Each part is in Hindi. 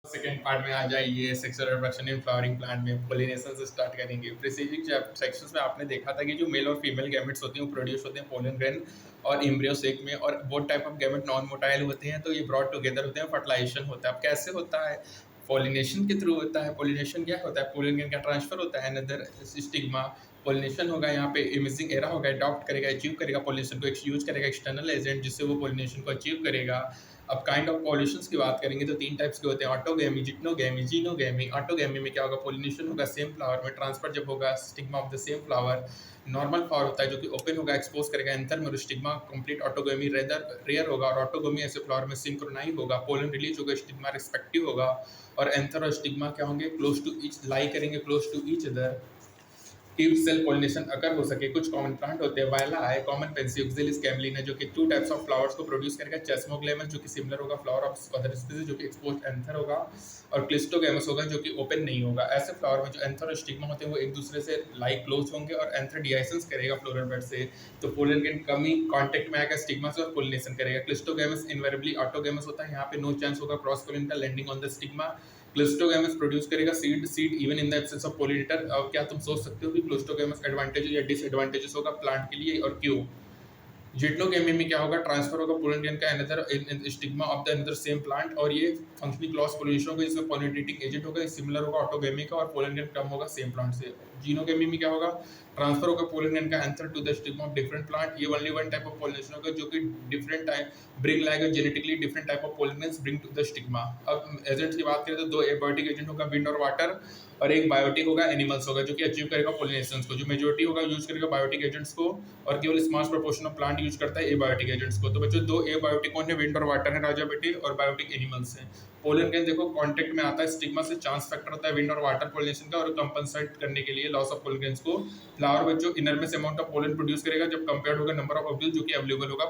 सेकेंड पार्ट में आ जाइए। Sexual reproduction in flowering plant में पोलिनेशन से स्टार्ट करेंगे। प्रीसीडिंग सेक्शंस में आपने देखा था कि जो मेल और फीमेल गैमेट्स होती हैं वो प्रोड्यूस होते हैं पोलन ग्रेन और एम्ब्रियो सेक में, और both type of gamete non motile होते हैं, तो ये ब्रॉड टुगेदर होते हैं, फर्टिलाइजेशन होता है। अब कैसे होता है? पोलिनेशन के थ्रू होता है। पोलिनेशन क्या होता है? पोलन ग्रेन का ट्रांसफर होता है अनदर स्टिग्मा। पोलिनेशन होगा, यहाँ पे इमिजिंग एरा होगा, अडॉप्ट करेगा, अचीव करेगा पोलिनेशन को, यूज करेगा एक्सटर्नल एजेंट जिससे वो पोलिनेशन को अचीव करेगा। अब काइंड ऑफ पॉल्यूशंस की बात करेंगे तो तीन टाइप्स के होते हैं, ऑटोगैमी, जिटनोगैमी, जीनोगैमी। ऑटोगैमी में क्या होगा? पोलिनेशन होगा सेम फ्लावर में, ट्रांसफर जब होगा stigma of the same flower. Normal flower होता है जो कि ओपन होगा, एक्सपोज करेगा एंथर में, स्टिग्मा कंप्लीट ऑटोगैमी रेयर होगा, और ऑटोगैमी ऐसे फ्लावर में सिंक्रोनाइज होगा, पोलन रिलीज होगा, स्टिग्मा रिस्पेक्टिव होगा, और एंथर और स्टिग्मा क्या होंगे? क्लोज टू ईच, लाई करेंगे close to each other. Tube cell pollination अगर हो सके। कुछ कॉमन प्लांट होते हैं, वायला है, कॉमन पेंसी, ऑक्सिलिस कैमलिन जो कि टू टाइप्स ऑफ फ्लावर्स को प्रोड्यूस करेगा, चेस्मोग्लेमस जो कि सिमिलर होगा फ्लावर ऑफ अदर स्पीसीज जो कि एक्सपोज्ड एंथर होगा, और क्लिस्टोगैमस होगा जो कि ओपन नहीं होगा। ऐसे फ्लावर में जो एंथर और स्टिग्मा होते हैं वो एक दूसरे से लाइक क्लोज होंगे, और एंथर डिहाइसेंस करेगा फ्लोरल बेड से, तो पोलन ग्रेन कमी कांटेक्ट में आएगा स्टिग्मा से और पोलिनेशन करेगा। क्लिस्टोगैमस इनवेरिएबली ऑटोगैमस होता है, यहाँ पे नो चांस होगा क्रॉस पोलन का landing on the stigma. Cleistogamous produce करेगा seed even in the absence of pollinator. अब क्या तुम सोच सकते हो कि क्लिस्टोगैमस एडवांटेज या डिसएडवांटेजेस होगा प्लांट के लिए, और क्यों? जिटनोगेमी में क्या होगा? ट्रांसफर होगा पोलन ग्रेन का another stigma of the another same plant, और ये फंक्शनली क्रॉस पोलिनेशन होगा, इसमें पॉलिनेटिंग एजेंट होगा, सिमिलर होगा ऑटोगेमी का, और पोलन ग्रेन कम होगा सेम प्लांट से। जीनोगेमी में क्या होगा? ट्रांसफर होगा पोलन ग्रेन का anther to the stigma of different plant. ये only one type of pollination होगा जो कि डिफरेंट टाइप ब्रिंग लाएगा genetically different type of pollen grains bring to the stigma. अब एजेंट्स की बात करें तो दो एबायोटिक एजेंट होगा, विंड और वाटर, और एक बायोटिक होगा, एनिमल्स होगा, जो कि अचीव करेगा पोलिनेशन को। जो मेजोरिटी होगा यूज करेगा बायोटिक एजेंट्स को, और केवल small proportion of plant use करता है एबायोटिक एजेंट्स को। तो बच्चों दो एबायोटिक कौन है? विंड और वाटर है राजा बेटे, और बायोटिक एनिमल्स हैं। पोलन ग्रेन देखो कांटेक्ट में आता है स्टिग्मा से, चांस फैक्टर होता है विंड और वाटर पोलिनेशन का, और कंपनसेट करने के लिए लॉस ऑफ पोलन ग्रेन्स को फ्लावर बच्चों इनरमेस अमाउंट ऑफ पोलन प्रोड्यूस करेगा जब कंपेयर्ड होगा नंबर ऑफ ऑब्यूल जो कि अवेलेबल होगा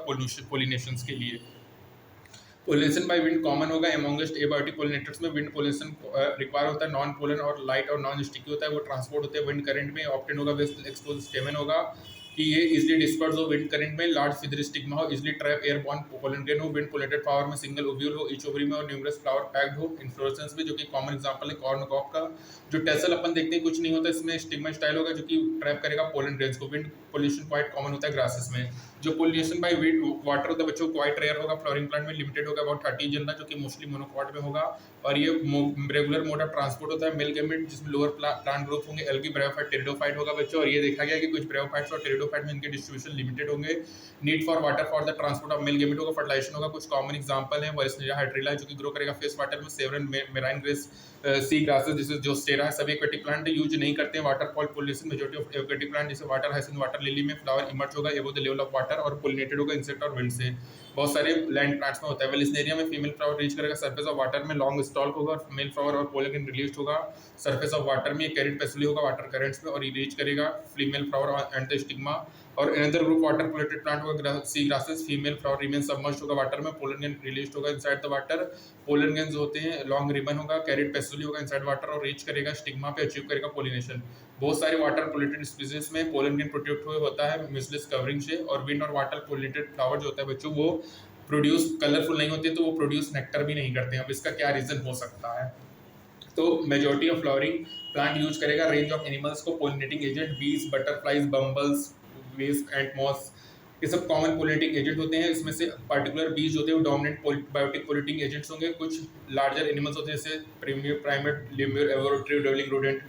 पोलिनेशन के लिए। पोलिनेशन बाय विंड कॉमन होगा एमोंगेस्ट एबायोटिक पोलिनेटर्स में। विंड पोलिनेशन रिक्वायर होता है, नॉन पोलन और लाइट और नॉन स्टिकी होता है, वो ट्रांसपोर्ट होते हैं विंड करंट में, ऑप्टेन होगा वेस्ट एक्सपोज स्टेमन होगा कि ये इजली डिस्पर्स हो विंड करंट में, लार्ज फिदर स्टिग्मा हो, easily trap airborne pollen grain हो, विंड पोलिनेटेड फ्लावर में सिंगल ओव्यूल हो, ईच ओवरी में, और न्यूमरस फ्लावर पैक्ड हो। इन्फ्लोरेसेंस में जो कि कॉमन एग्जांपल है कॉर्नकॉप का। जो टेसल अपन देखते हैं कुछ नहीं होता, इसमें स्टिग्मा स्टाइल होगा जो कि ट्रैप करेगा पोलन ग्रेन्स को। विंड पोल्यूशन क्वाइट कॉमन होता है ग्रासेस में। जो पोल्यूशन बाय विंड वाटर होता है बच्चों क्वाइट रेयर होगा, फ्लोरिंग प्लांट में लिमिटेड होगा, अबाउट 30 जनता जो कि मोस्टली मोनोकॉट में होगा, और ये रेगुलर मोड ऑफ ट्रांसपोर्ट होता है। मेल गैमेट जिसमें लोअर प्लांट ग्रुप होंगे, एल्गी, ब्रायोफाइट, टेरिडोफाइट होगा बच्चों, और ये देखा गया कि कुछ ब्रायोफाइट्स और टेरिडोफाइट में इनके डिस्ट्रीब्यूशन लिमिटेड होंगे। Need for water for the transport of male gamete होगा, फर्टिलाइजेशन होगा। कुछ कॉमन एग्जांपल है वॉइसनेरिया हाइड्रिला जो कि ग्रो करेगा फेस वाटर में, सेवरन मेराइन ग्रेस, सी ग्रासेस जैसे जो स्टेरा है, सभी एक्वेटिक प्लांट यूज नहीं करते हैं waterfall pollination. Majority of aquatic plant जैसे वाटर हाइसिंथ, वाटर लिली में फ्लावर इमर्ज होगा above the level of water, और पोलिनेटेड होगा इंसेक्ट और विंड से। बहुत सारे लैंड प्लांट्स में होता है। वेलिस्नेरिया में फीमेल फ्लावर रीच करेगा सरफेस ऑफ वाटर में, लॉन्ग स्टॉक होगा, और मेल फ्लावर और पोलन ग्रेन रिलीज होगा सरफेस ऑफ वाटर में, कैरिड पैसिवली होगा वाटर करंट्स में, और ये रीच करेगा female flower and the stigma. और another group water pollinated plant होगा sea grasses, female flower remain submerged होगा वाटर में, पोलन ग्रेन रिलीज होगा inside the water. Pollen grains होते हैं लॉन्ग रिबन होगा, कैरिड पैसिवली होगा इनसाइड वाटर, और रीच करेगा स्टिग्मा पे, अचीव करेगा पोलिनेशन। बहुत सारे वाटर पोलेटेड स्पीसीज में पोलन ग्रेन प्रोटेक्ट हुए होता है मिसलेस कवरिंग से, और विंड और वाटर पोलेटेड फ्लावर जो होता है बच्चों वो प्रोड्यूस कलरफुल नहीं होते, तो वो प्रोड्यूस नेक्टर भी नहीं करते हैं। अब इसका क्या रीजन हो सकता है? तो majority of flowering plant use करेगा रेंज ऑफ एनिमल्स को पोलिनेटिंग एजेंट, बीज, बटरफ्लाइज, बम्बल्स, वेस एंड मॉस, ये सब कॉमन पोलिनेटिंग एजेंट होते हैं। इसमें से पर्टिकुलर बीज होते हैं वो डोमिनेंट बायोटिक पोलिनेटिंग एजेंट्स होंगे। कुछ लार्जर एनिमल्स होते हैं जैसे प्राइमेट, लेम्यूर, एवोरोट्री, डेवलिंग रोडेंट,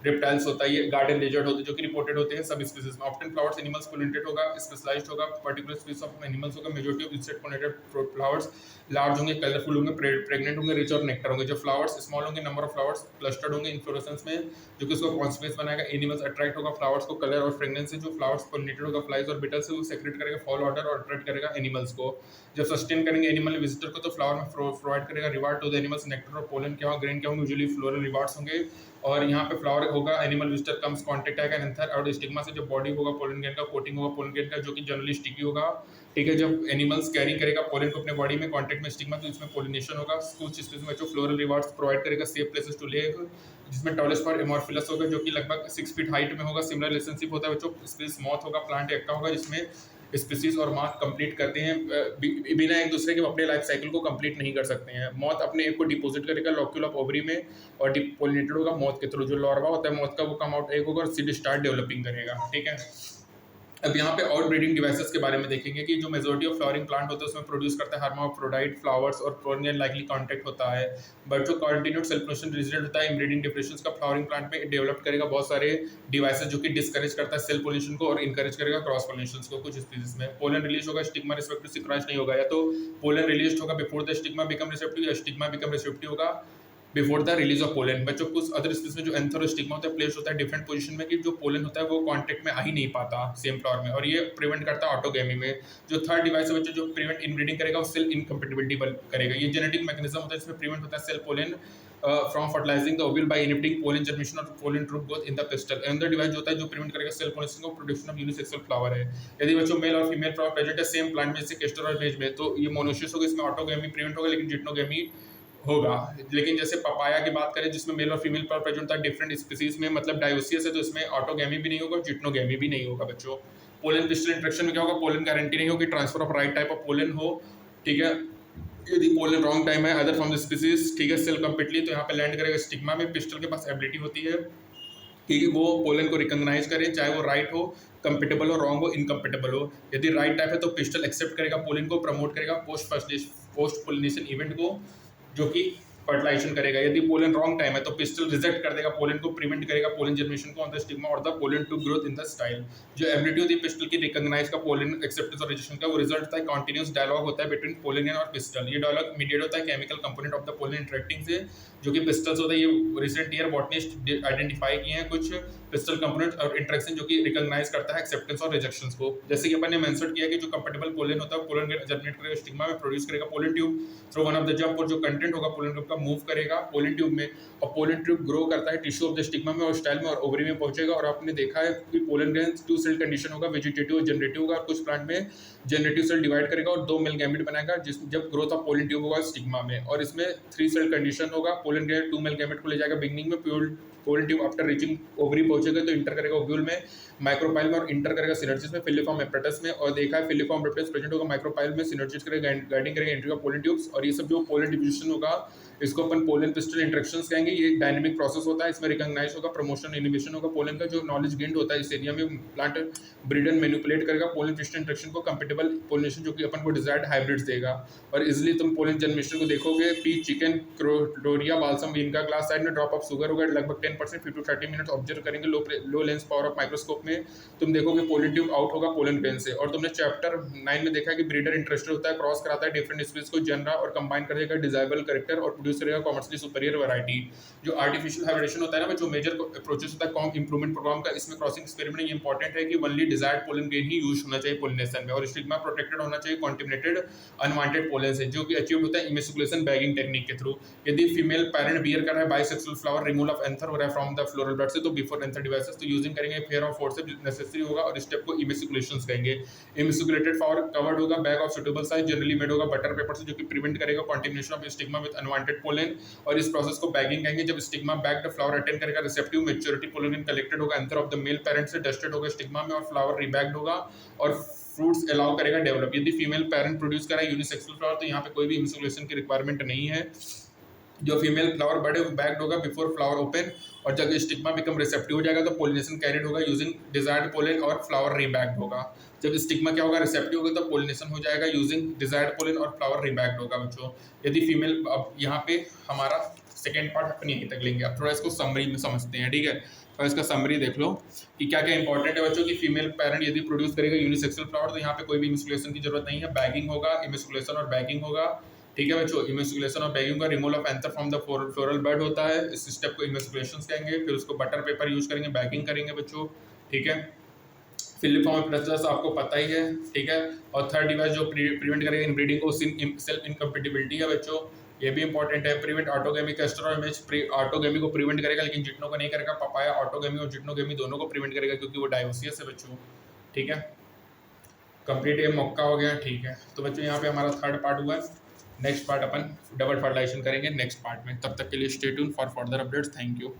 रेप्टाइल्स होता है, ये गार्डन लेजर्ड होते हैं जो कि रिपोर्टेड होते हैं सब स्पीसीज में। ऑप्टेन फ्लावर्स एनिमल्स पोलिनेटेड होगा, स्पेशलाइज्ड होगा, पर्टिकुलर स्पीसीज ऑफ एनिमल्स होगा। Majority of insect pollinated flowers large होंगे, कलरफुल होंगे, प्रेग्नेंट होंगे, रिच और नेक्टर होंगे। जो फ्लावर्स स्मॉल होंगे, नंबर ऑफ फ्लावर्स क्लस्टर्ड होंगे इन्फ्लोरेसेंस में, जो कि उसको कॉन्स्पेस बनाएगा। एनिमल्स अट्रैक्ट होगा फ्लावर्स को कलर और फ्रेग्रेंस से। जो फ्लावर्स पोलिनेटेड होगा फ्लाइज और बीटल्स से, वो सेक्रेट करेगा फॉल ऑर्डर और अट्रैक्ट करेगा एनिमल्स को। जब सस्टेन करेंगे एनिमल विजिटर को, तो फ्लावर में प्रोवाइड करेगा reward to the animals. Nectar और पोलन क्या होगा, ग्रेन क्या होंगे, यूजुअली फ्लोरल रिवार्ड्स होंगे। और यहाँ पे फ्लावर होगा, एनिमल विजिटर कम्स कांटेक्ट आएगा एंथर और स्टिग्मा से। जो बॉडी होगा पोलन ग्रेन का, कोटिंग होगा पोलन ग्रेन का जो कि जनरली स्टिकी होगा, ठीक है। जब एनिमल्स कैरी करेगा पोलन को अपने बॉडी में कांटेक्ट में स्टिग्मा, तो इसमें पोलिनेशन होगा। कुछ स्पीसीज में जो फ्लोरल रिवार्ड्स प्रोवाइड करेगा, सेफ प्लेसेस टू लिव, जिसमें टॉलेस्ट फॉर एमोर्फिलस होगा जो कि लगभग 6 फीट हाइट में होगा। सिमिलर रिलेशनशिप होता है बच्चों। स्पीसीज मॉथ होगा, प्लांट एक्टा होगा जिसमें स्पीसीज और माँ कंप्लीट करते हैं बिना एक दूसरे के अपने लाइफ साइकिल को कंप्लीट नहीं कर सकते हैं। मौत अपने एक को डिपोजिट करेगा लॉक्यूल ऑफ ओवरी में और पोलिनेटेड होगा मौत के थ्रू। जो लार्वा होता है मौत का वो कम आउट एक होगा और सीड स्टार्ट डेवलपिंग करेगा। ठीक है, अब यहाँ पे आउट ब्रीडिंग डिवाइसेस के बारे में देखेंगे कि जो मेजोरिटी ऑफ फ्लावरिंग प्लांट होता है उसमें प्रोड्यूस करता है हर्माफ्रोडाइट फ्लावर्स और पोलिनेशन लाइकली कांटेक्ट होता है। बट जो कंटिन्यूड सेल्फ पोलिनेशन रेजिडेंट होता है इनब्रीडिंग डिप्रेशंस का फ्लावरिंग प्लांट में डेवलप करेगा बहुत सारे डिवाइसेस जो कि डिस्करेज करता है सेल्फ पोलिनेशन को और इंकरेज करेगा क्रॉस पोलिनेशन को। कुछ स्पीसीज में पोलन रिलीज होगा स्टिग्मा रिस्पेक्टिव सिंक्रोनाइज नहीं होगा, या तो पोलन रिलीज होगा before the stigma become receptive या स्टिग्मा बिकम रिसेप्टिव होगा before the release of pollen. बच्चों कुछ अदर स्पीसीज में जो एंथर और स्टिग्मा होता है प्लेस होता है डिफरेंट पोजीशन में कि जो पोलन होता है वो कांटेक्ट में आ ही नहीं पाता सेम फ्लावर में और ये प्रिवेंट करता है ऑटोगेमी में। जो थर्ड डिवाइस है बच्चों जो प्रिवेंट इनब्रीडिंग करेगा वो सेल इनकम्पेटिबिलिटी करेगा। ये जेनेटिक मैकेनिज्म होता है जिसमें प्रिवेंट होता है self pollen from fertilising the ovule by inhibiting pollen generation और pollen tube growth in the pistil. Another device होता है जो प्रिवेंट करेगा सेल पोलिनेशन को प्रोडक्शन ऑफ यूनिसेक्सुअल फ्लावर है। यदि बच्चों मेल और फीमेल फ्लावर प्रेजेंट है सेम प्लांट में जैसे केस्टर और मेज में तो ये मोनोसियस होगा, इसमें ऑटोगेमी प्रिवेंट होगा लेकिन जिटनोगेमी होगा। लेकिन जैसे पपाया की बात करें जिसमें मेल और फीमेल फ्लावर प्रेजेंट होता है डिफरेंट स्पीसीज में मतलब डायोसियस है तो इसमें ऑटोगेमी भी नहीं होगा जिटनोगेमी भी नहीं होगा। बच्चों पोलन पिस्टल इंटरेक्शन में क्या होगा, पोलन गारंटी नहीं होगी transfer of right type of pollen हो। ठीक है, यदि पोलन रॉन्ग टाइम है अदर फ्रॉम द स्पीसीज, ठीक है, सेल कंप्लीटली तो यहाँ पे लैंड करेगा स्टिग्मा में। पिस्टल के पास एबिलिटी होती है कि वो पोलन को रिकॉग्नाइज करे चाहे वो राइट हो कंपेटेबल हो रॉन्ग हो इनकम्पेटेबल हो। यदि राइट टाइप है तो पिस्टल एक्सेप्ट करेगा पोलन को, प्रमोट करेगा पोस्ट पोलिनेशन इवेंट को जो कि फर्टिलाइजेशन करेगा। यदि पोलन रॉन्ग टाइम है तो पिस्टल रिजेक्ट कर देगा पोलन को, प्रिवेंट करेगा पोलन जनरेशन को ऑन द स्टिग्मा और the pollen to growth in the style. जो एबिलिटी होती है पिस्टल की रिकॉग्नाइज का पोलन एक्सेप्टेंस और रिजेक्शन का वो रिजल्ट होता है कंटीन्यूअस डायलॉग होता है बिटवीन पोलन और पिस्टल। ये डायलॉग मीडिएट होता है chemical component of the pollen interacting से जो कि पिस्टल्स होता है। ये रिसेंट ईयर बॉटनिस्ट आइडेंटिफाई किए हैं कुछ पिस्टल कंपोनेंट और इंटरेक्शन जो कि रिकॉग्नाइज करता है एक्सेप्टेंस और रिजेक्शंस को। जैसे कि अपन ने मेंशन किया कि जो कंपेटेबल पोलन होता है पोलन जर्मिनेट करेगा स्टिग्मा में, प्रोड्यूस करेगा pollen tube through one of the jump और जो कंटेंट होगा पोलन ट्यूब का मूव करेगा पोलन ट्यूब में और पोलन ट्यूब ग्रो करता है टिश्यू ऑफ द स्टिग्मा में और स्टाइल में और ओवरी में पहुंचेगा। और आपने देखा है कि pollen grains two cell condition होगा, वेजिटेटिव और जनरेटिव होगा। कुछ प्लांट में जनरेटिव सेल डिवाइड करेगा और 2 मेल गैमेट बनाएगा जिस जब ग्रोथ ऑफ पोलन ट्यूब होगा स्टिग्मा में। और इसमें 3 सेल कंडीशन होगा, पोलन ग्रेन 2 मेल गैमेट को ले जाएगा बिगनिंग में, pollen tube after reaching ovary पहुंचेगा तो इंटर करेगा ओव्यूल में माइक्रोपाइल में और इंटर करेगा सिनर्जिस में फिलिफॉर्म एपरेटस में। और देखा है फिलिफॉर्म एपरेटस प्रेजेंट होगा माइक्रोपाइल में, सिनर्जिस करेगा गाइडिंग करेगा एंट्री ऑफ पोलन ट्यूब्स। और ये सब जो पोलन डिवीजन होगा इसको अपन पोलन पिस्टल इंटरेक्शंस कहेंगे। ये डायनेमिक प्रोसेस होता है, इसमें रिकॉग्नाइज होगा प्रमोशन इनिबिशन होगा पोलन का। जो नॉलेज गेंड होता है इस एरिया में प्लांट ब्रीडर मैनिपुलेट करेगा पोलन पिस्टल इंटरेक्शन को, कंपेटेबल पोलिनेशन जो कि अपन को डिजायर्ड हाइब्रिड्स देगा। और इजिली तुम पोलन जनरेशन को देखोगे पी चिकन क्रोडोरिया बाल्सम बीन का ग्लास साइड में ड्रॉप ऑफ शुगर होगा लगभग 10% 50 to 30 मिनट्स ऑब्जर्व करेंगे लो लेंस पावर ऑफ माइक्रोस्कोप में तुम देखोगे पोलन ट्यूब आउट होगा पोलन ग्रेन से। और तुमने चैप्टर 9 में देखा कि ब्रीडर इंटरेस्टेड होता है क्रॉस कराता है डिफरेंट स्पीसीज को जनरा और कंबाइन कर देगा डिजायबल कैरेक्टर और प्रोड्यूस करेगा कॉमर्शियली सुपीरियर वैरायटी। जो आर्टिफिशियल हाइब्रिडेशन होता है ना जो मेजर प्रोसेस होता है कॉम इंप्रूवमेंट प्रोग्राम का, इसमें क्रॉसिंग एक्सपेरिमेंट ये इंपॉर्टेंट है कि ओनली डिजायर्ड पोलन ग्रेन ही यूज होना चाहिए पोलिनेशन में और स्टिग्मा प्रोटेक्टेड होना चाहिए कॉन्टिमिनेटेड अनवांटेड पोलन से जो कि अचीव होता है इमिसिकुलेशन बैगिंग टेक्निक के थ्रू। यदि फीमेल पेरेंट बियर कर रहा है bisexual flower removal of anther हो रहा है फ्रॉम द फ्लोरल ब्लड से तो बिफोर एंथर डिवाइसेस तो यूजिंग करेंगे फेयर ऑफ फोर्सेप्स नेसेसरी होगा और स्टेप को इमिसिकुलेशंस कहेंगे। इमिसिकुलेटेड फ्लावर कवर्ड होगा bag of suitable size generally made होगा बटर पेपर से जो कि प्रिवेंट करेगा कॉन्टिमिनेशन of stigma with unwanted pollen और इस प्रोसेस को बैगिंग कहेंगे। जब स्टिग्मा बैग्ड फ्लावर अटेंड करेगा रिसेप्टिव मैच्योरिटी पोलन कलेक्टेड होगा anther of the male parent से डस्टेड होगा स्टिग्मा में और फ्लावर रिबैग्ड होगा और फ्रूट्स अलाउ करेगा डेवलप। यदि फीमेल पेरेंट प्रोड्यूस करा यूनिसेक्सुअल फ्लावर तो यहाँ पे कोई भी इमिसिकुलेशन की रिक्वायरमेंट नहीं है। जो फीमेल फ्लावर बड़े बैग्ड होगा बिफोर फ्लावर ओपन और जब स्टिग्मा बिकम रिसेप्टिव हो जाएगा तो पोलिनेशन कैरिड होगा यूजिंग डिजायर्ड पोलन और फ्लावर रिबैग्ड होगा। जब स्टिग्मा क्या होगा रिसेप्टिव होगा तो पोलिनेशन हो जाएगा यूजिंग डिजायर्ड पोलन और फ्लावर रिबैग्ड होगा बच्चों। यदि फीमेल अब यहाँ पे हमारा सेकेंड पार्ट अपन यहीं तक लेंगे। अब थोड़ा इसको समरी में समझते हैं, ठीक है। तो इसका समरी देख लो कि क्या क्या इंपॉर्टेंट है बच्चों की फीमेल पेरेंट यदि प्रोड्यूस करेगा यूनिसेक्सुअल फ्लावर तो यहाँ पे कोई भी इमिसिकुलेशन की जरूरत नहीं है, बैगिंग होगा इमिसिकुलेशन और बैगिंग होगा, ठीक है बच्चों। इमिसिकुलेशन और बैगिंग का removal of anther from the floral bud होता है, इस स्टेप को इमिसिकुलेशन कहेंगे। फिर उसको बटर पेपर यूज करेंगे, बैगिंग करेंगे बच्चों, ठीक है। फिलिफॉर्म प्लस आपको पता ही है, ठीक है। और थर्ड डिवाइस जो प्रिवेंट करेगा इनब्रीडिंग को सेल्फ इनकम्पेटिबिलिटी है बच्चों, ये भी इंपॉर्टेंट है। प्रिवेंट ऑटोगेमी कैस्टर और इमेज ऑटोगेमी को प्रिवेंट करेगा लेकिन जिटनो को नहीं करेगा। पपाया ऑटोगेमी और जिटनोगेमी दोनों को प्रिवेंट करेगा क्योंकि वो डायोसियस है बच्चों, ठीक है। कंप्लीट ये मौका हो गया, ठीक है। तो बच्चों यहाँ पे हमारा थर्ड पार्ट हुआ है। नेक्स्ट पार्ट अपन डबल फर्टिलाइजेशन करेंगे नेक्स्ट पार्ट में। तब तक के लिए stay tune for further updates. Thank you.